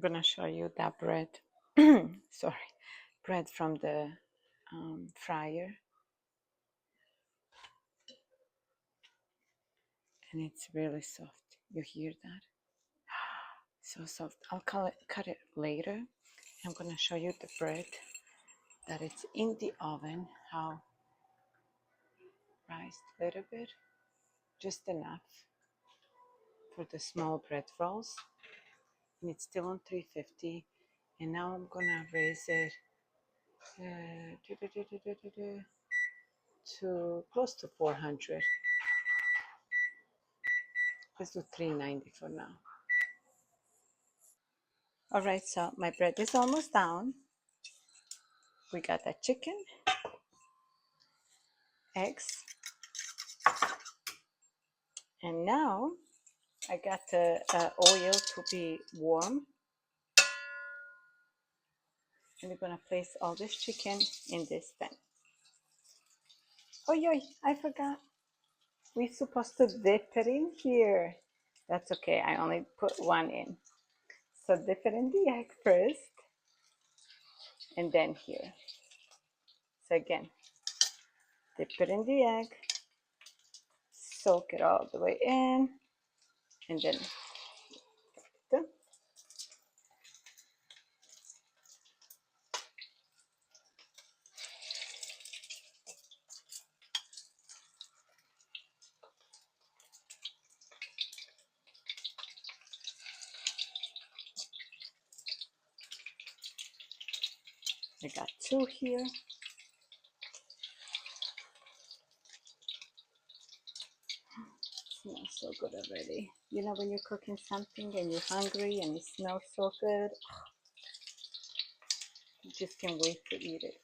gonna show you that bread. Sorry, bread from the fryer, and it's really soft. You hear that? So soft. I'll cut it later. I'm gonna show you the bread that it's in the oven, how rised a little bit, just enough for the small bread rolls, and it's still on 350. And now I'm gonna raise it to close to 400. Let's do 390 for now. All right, so my bread is almost down. We got that chicken, eggs, and now I got the oil to be warm. And we're gonna place all this chicken in this pan. Oh, yo, I forgot. We're supposed to dip it in here. That's okay, I only put one in. So dip it in the egg first, and then here. So again, dip it in the egg, soak it all the way in, and then I got two here. Smells so good already. You know when you're cooking something and you're hungry and it smells so good, you just can't wait to eat it.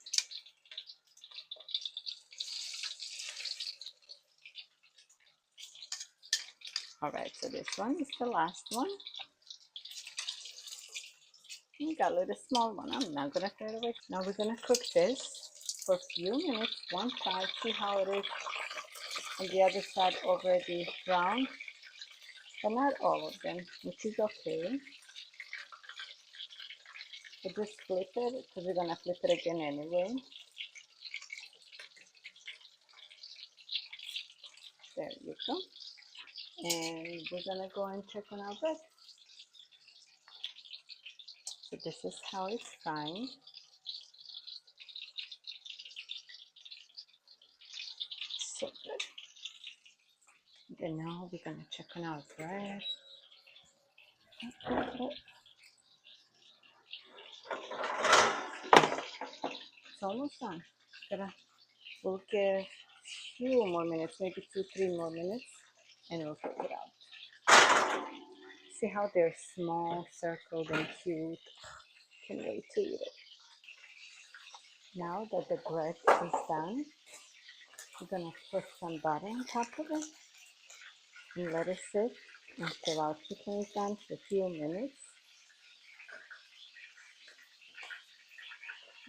All right, so this one is the last one. We got a little small one. I'm not gonna throw it away. Now we're gonna cook this for a few minutes. One side, see how it is on the other side already brown, but not all of them, which is okay. So just flip it, because we're gonna flip it again anyway. There you go. And we're gonna go and check on our bread. So this is how it's frying. So good. Then now we're gonna check on our bread. It's almost done. We'll give a few more minutes, maybe 2-3 more minutes, and we'll take it out. See how they're small, circled, and cute. Can't wait to eat it. Now that the bread is done, we're gonna put some butter on top of it and let it sit until our chicken is done for a few minutes.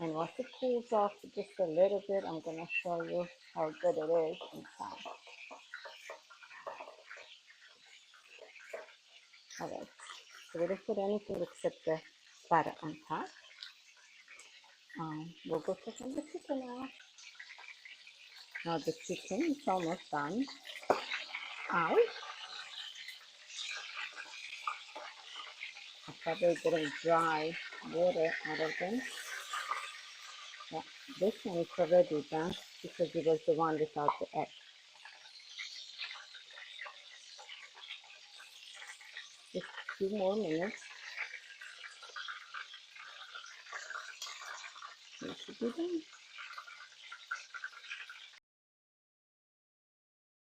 And once it cools off just a little bit, I'm gonna show you how good it is inside. All right, so we didn't put anything except the butter on top. We'll go check on the chicken now. Now the chicken is almost done. Ow! I probably didn't dry water out of them. Yeah, this one is already done because it was the one without the egg. Just a few more minutes. It should be done.